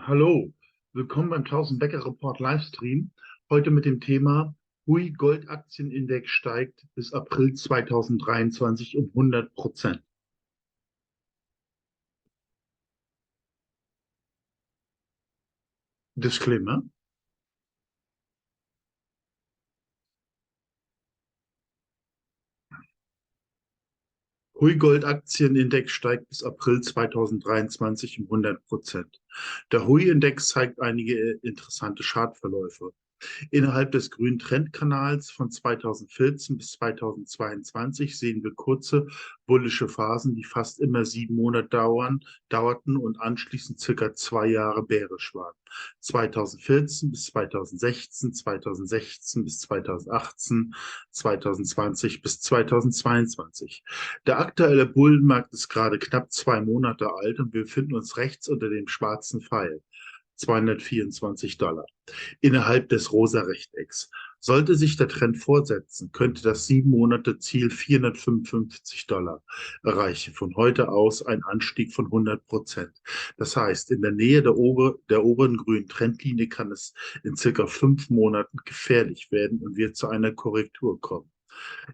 Hallo, willkommen beim 1000 Bäcker Report Livestream. Heute mit dem Thema Hui Goldaktienindex steigt bis April 2023 um 100%. Disclaimer. Hui Goldaktienindex steigt bis April 2023 um 100%. Der Hui-Index zeigt einige interessante Chartverläufe. Innerhalb des grünen Trendkanals von 2014 bis 2022 sehen wir kurze bullische Phasen, die fast immer 7 Monate dauerten und anschließend circa 2 Jahre bärisch waren. 2014 bis 2016, 2016 bis 2018, 2020 bis 2022. Der aktuelle Bullenmarkt ist gerade knapp 2 Monate alt und wir befinden uns rechts unter dem schwarzen Pfeil. $224 innerhalb des rosa Rechtecks. Sollte sich der Trend fortsetzen, könnte das 7 Monate Ziel $455 erreichen. Von heute aus ein Anstieg von 100%. Das heißt, in der Nähe der oberen grünen Trendlinie kann es in circa 5 Monaten gefährlich werden und wird zu einer Korrektur kommen.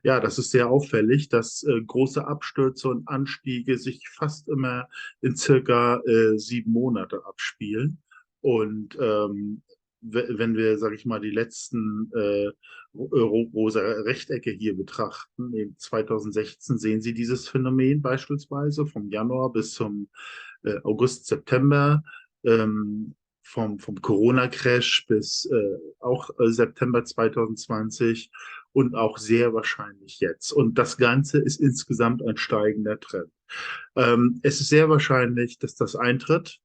Ja, das ist sehr auffällig, dass große Abstürze und Anstiege sich fast immer in circa 7 Monate abspielen. Und wenn wir, sage ich mal, die letzten rosa Rechtecke hier betrachten, eben 2016 sehen Sie dieses Phänomen beispielsweise vom Januar bis zum August, September, vom Corona-Crash bis auch September 2020 und auch sehr wahrscheinlich jetzt. Und das Ganze ist insgesamt ein steigender Trend. Es ist sehr wahrscheinlich, dass das eintritt.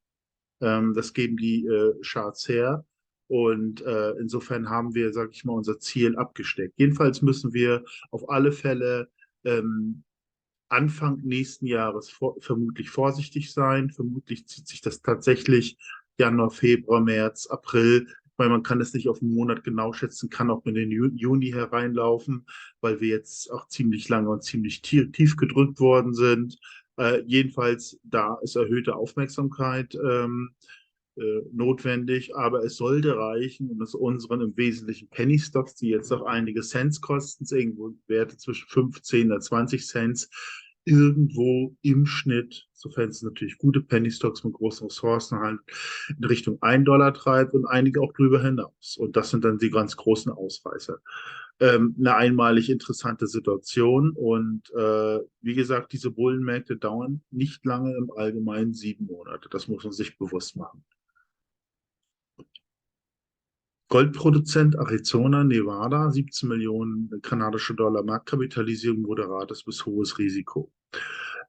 Das geben die Charts her. Und insofern haben wir, sage ich mal, unser Ziel abgesteckt. Jedenfalls müssen wir auf alle Fälle Anfang nächsten Jahres vermutlich vorsichtig sein. Vermutlich zieht sich das tatsächlich Januar, Februar, März, April, weil man kann es nicht auf einen Monat genau schätzen, kann auch in den Juni hereinlaufen, weil wir jetzt auch ziemlich lange und ziemlich tief gedrückt worden sind. Jedenfalls, da ist erhöhte Aufmerksamkeit notwendig, aber es sollte reichen und es unseren im Wesentlichen Penny Stocks, die jetzt auch einige Cents kosten, irgendwo Werte zwischen 15 und 20 Cent, irgendwo im Schnitt, sofern es natürlich gute Penny Stocks mit großen Ressourcen halt, in Richtung $1 treibt und einige auch drüber hinaus. Und das sind dann die ganz großen Ausreißer. Eine einmalig interessante Situation und wie gesagt, diese Bullenmärkte dauern nicht lange, im Allgemeinen 7 Monate. Das muss man sich bewusst machen. Goldproduzent Arizona, Nevada, 17 Millionen kanadische Dollar Marktkapitalisierung, moderates bis hohes Risiko.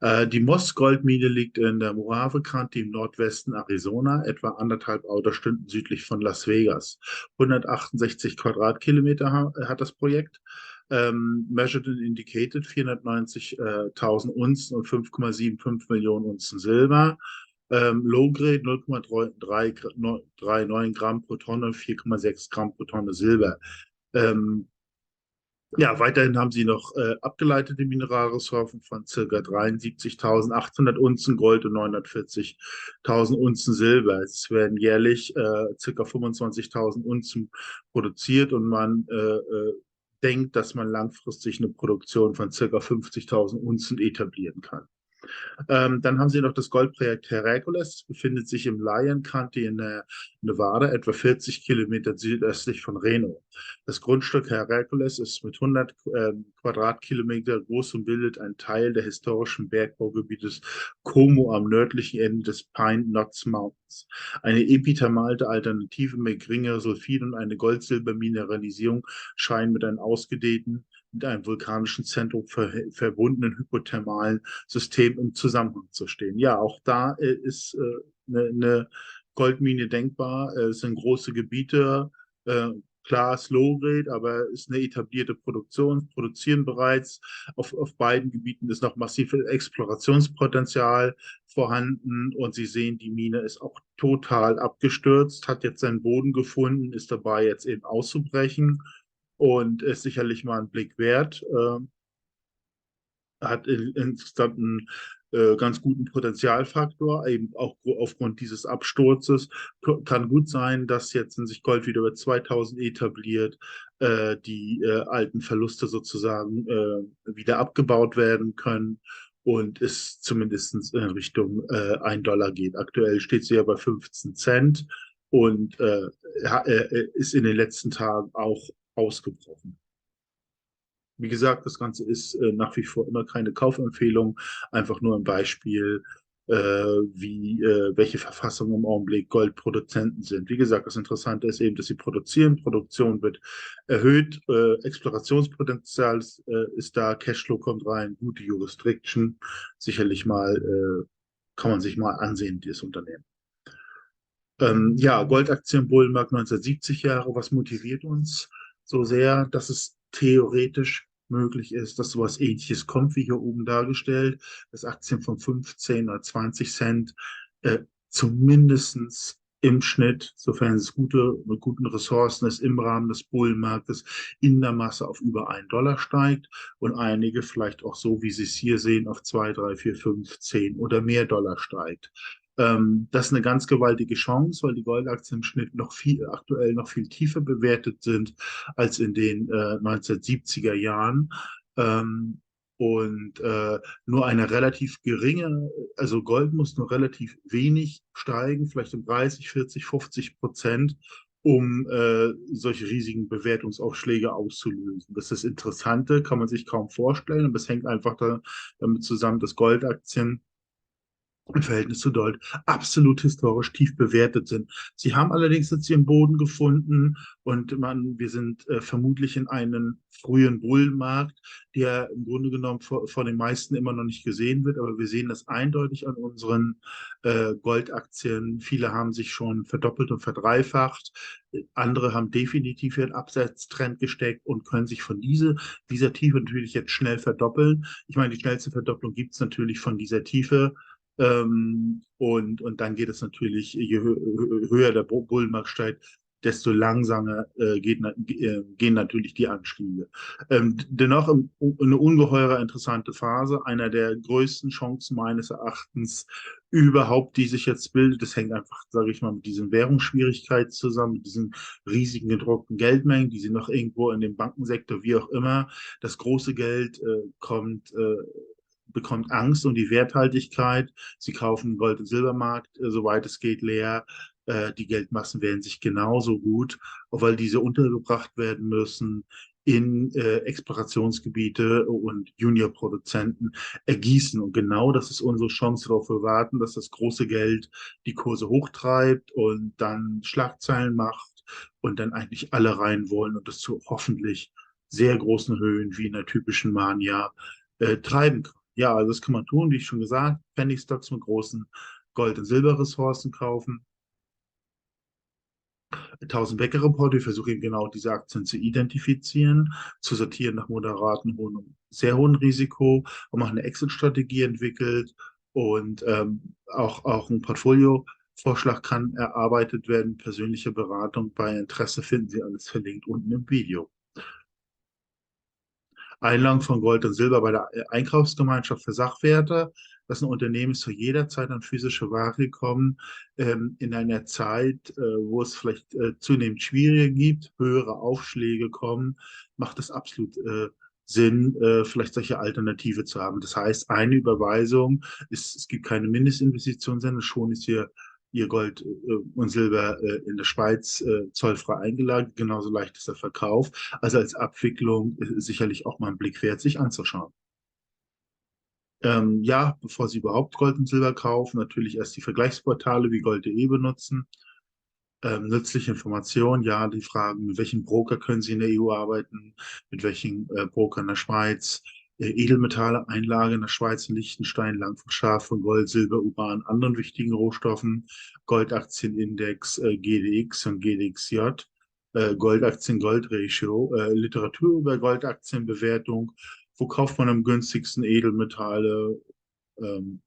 Die Moss-Goldmine liegt in der Mojave County im Nordwesten Arizona, etwa anderthalb Autostunden südlich von Las Vegas. 168 Quadratkilometer hat das Projekt. Measured and Indicated 490.000 Unzen und 5,75 Millionen Unzen Silber. Low-Grade 0,39 Gramm pro Tonne, 4,6 Gramm pro Tonne Silber. Ähm, ja, weiterhin haben sie noch abgeleitete Mineralressourcen von ca. 73.800 Unzen Gold und 940.000 Unzen Silber. Es werden jährlich ca. 25.000 Unzen produziert und man denkt, dass man langfristig eine Produktion von ca. 50.000 Unzen etablieren kann. Dann haben sie noch das Goldprojekt Hercules, befindet sich im Lyon County in Nevada, etwa 40 Kilometer südöstlich von Reno. Das Grundstück Hercules ist mit 100 Quadratkilometer groß und bildet einen Teil der historischen Bergbaugebietes Como am nördlichen Ende des Pine Knots Mountains. Eine epithermalte Alternative mit geringerer Sulfid und eine Gold-Silber-Mineralisierung scheinen mit einem vulkanischen Zentrum verbundenen hypothermalen System im Zusammenhang zu stehen. Ja, auch da ist eine Goldmine denkbar. Es sind große Gebiete, klar Slow-Grade, aber es ist eine etablierte Produktion, produzieren bereits. Auf beiden Gebieten ist noch massives Explorationspotenzial vorhanden und Sie sehen, die Mine ist auch total abgestürzt, hat jetzt seinen Boden gefunden, ist dabei jetzt eben auszubrechen und ist sicherlich mal ein Blick wert. Hat insgesamt einen ganz guten Potenzialfaktor, eben auch aufgrund dieses Absturzes. Kann gut sein, dass jetzt, wenn sich Gold wieder über 2000 etabliert, die alten Verluste sozusagen wieder abgebaut werden können und es zumindest in Richtung 1 Dollar geht. Aktuell steht sie ja bei 15 Cent und ist in den letzten Tagen auch ausgebrochen. Wie gesagt, das Ganze ist nach wie vor immer keine Kaufempfehlung, einfach nur ein Beispiel, welche Verfassung im Augenblick Goldproduzenten sind. Wie gesagt, das Interessante ist eben, dass sie produzieren, Produktion wird erhöht, Explorationspotenzial ist da, Cashflow kommt rein, gute Jurisdiction, sicherlich mal kann man sich mal ansehen, dieses Unternehmen. Ja, Goldaktienbullenmarkt 1970 Jahre, was motiviert uns so sehr, dass es theoretisch möglich ist, dass sowas Ähnliches kommt, wie hier oben dargestellt, dass Aktien von 15 oder 20 Cent zumindest im Schnitt, sofern es mit guten Ressourcen ist, im Rahmen des Bullenmarktes in der Masse auf über 1 Dollar steigt und einige vielleicht auch so, wie Sie es hier sehen, auf 2, 3, 4, 5, 10 oder mehr Dollar steigt. Das ist eine ganz gewaltige Chance, weil die Goldaktien im Schnitt aktuell noch viel tiefer bewertet sind als in den 1970er Jahren. Ähm, nur eine relativ geringe, also Gold muss nur relativ wenig steigen, vielleicht um 30, 40, 50%, um solche riesigen Bewertungsaufschläge auszulösen. Das ist das Interessante, kann man sich kaum vorstellen, aber es hängt einfach damit zusammen, dass Goldaktien im Verhältnis zu Gold absolut historisch tief bewertet sind. Sie haben allerdings jetzt ihren Boden gefunden und wir sind vermutlich in einem frühen Bullenmarkt, der im Grunde genommen von den meisten immer noch nicht gesehen wird, aber wir sehen das eindeutig an unseren Goldaktien. Viele haben sich schon verdoppelt und verdreifacht. Andere haben definitiv ihren Abwärtstrend gesteckt und können sich von dieser Tiefe natürlich jetzt schnell verdoppeln. Ich meine, die schnellste Verdopplung gibt es natürlich von dieser Tiefe. Und dann geht es natürlich, höher der Bullenmarkt steigt, desto langsamer gehen natürlich die Anstiege. Dennoch eine ungeheure interessante Phase, einer der größten Chancen meines Erachtens überhaupt, die sich jetzt bildet. Das hängt einfach, sage ich mal, mit diesen Währungsschwierigkeiten zusammen, mit diesen riesigen gedruckten Geldmengen, die sie noch irgendwo in dem Bankensektor, wie auch immer, das große Geld bekommt Angst um die Werthaltigkeit. Sie kaufen Gold- und Silbermarkt, soweit es geht, leer. Die Geldmassen werden sich genauso gut, auch weil diese untergebracht werden müssen in Explorationsgebiete und Juniorproduzenten ergießen. Und genau das ist unsere Chance, darauf wir warten, dass das große Geld die Kurse hochtreibt und dann Schlagzeilen macht und dann eigentlich alle rein wollen und das zu hoffentlich sehr großen Höhen wie in der typischen Mania treiben kann. Ja, also das kann man tun, wie ich schon gesagt, Penny Stocks mit großen Gold- und Silberressourcen kaufen. 1000-Wecker-Report, wir versuchen eben genau diese Aktien zu identifizieren, zu sortieren nach moderaten, hohen und sehr hohen Risiko und machen eine Exit-Strategie entwickelt und auch ein Portfolio-Vorschlag kann erarbeitet werden, persönliche Beratung. Bei Interesse finden Sie alles verlinkt unten im Video. Einlagen von Gold und Silber bei der Einkaufsgemeinschaft für Sachwerte. Das ist ein Unternehmen, ist zu jeder Zeit an physische Ware kommen. In einer Zeit, wo es vielleicht zunehmend schwieriger gibt, höhere Aufschläge kommen, macht es absolut Sinn, vielleicht solche Alternative zu haben. Das heißt, eine Überweisung es gibt keine Mindestinvestition, sondern schon ist hier ihr Gold und Silber in der Schweiz zollfrei eingelagert. Genauso leicht ist der Verkauf. Also als Abwicklung sicherlich auch mal ein Blick wert, sich anzuschauen. Ja, bevor Sie überhaupt Gold und Silber kaufen, natürlich erst die Vergleichsportale wie Gold.de benutzen. Nützliche Informationen, ja, die Fragen, mit welchem Broker können Sie in der EU arbeiten, mit welchem Broker in der Schweiz, Edelmetalle, Einlage in der Schweiz, in Liechtenstein, Langfrischscharf von Gold, Silber, Uran, anderen wichtigen Rohstoffen, Goldaktienindex, GDX und GDXJ, Goldaktien-Gold-Ratio, Literatur über Goldaktienbewertung, wo kauft man am günstigsten Edelmetalle,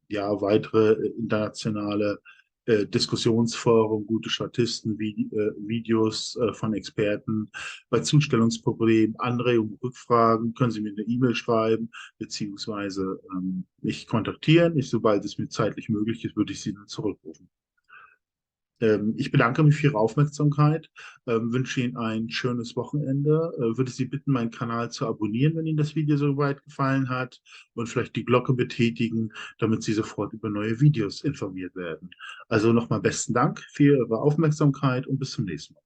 ja, weitere internationale Diskussionsforum, gute Statisten, Videos von Experten. Bei Zustellungsproblemen, Anregungen, Rückfragen können Sie mir eine E-Mail schreiben, beziehungsweise mich kontaktieren. Sobald es mir zeitlich möglich ist, würde ich Sie dann zurückrufen. Ich bedanke mich für Ihre Aufmerksamkeit, wünsche Ihnen ein schönes Wochenende, würde Sie bitten, meinen Kanal zu abonnieren, wenn Ihnen das Video soweit gefallen hat und vielleicht die Glocke betätigen, damit Sie sofort über neue Videos informiert werden. Also nochmal besten Dank für Ihre Aufmerksamkeit und bis zum nächsten Mal.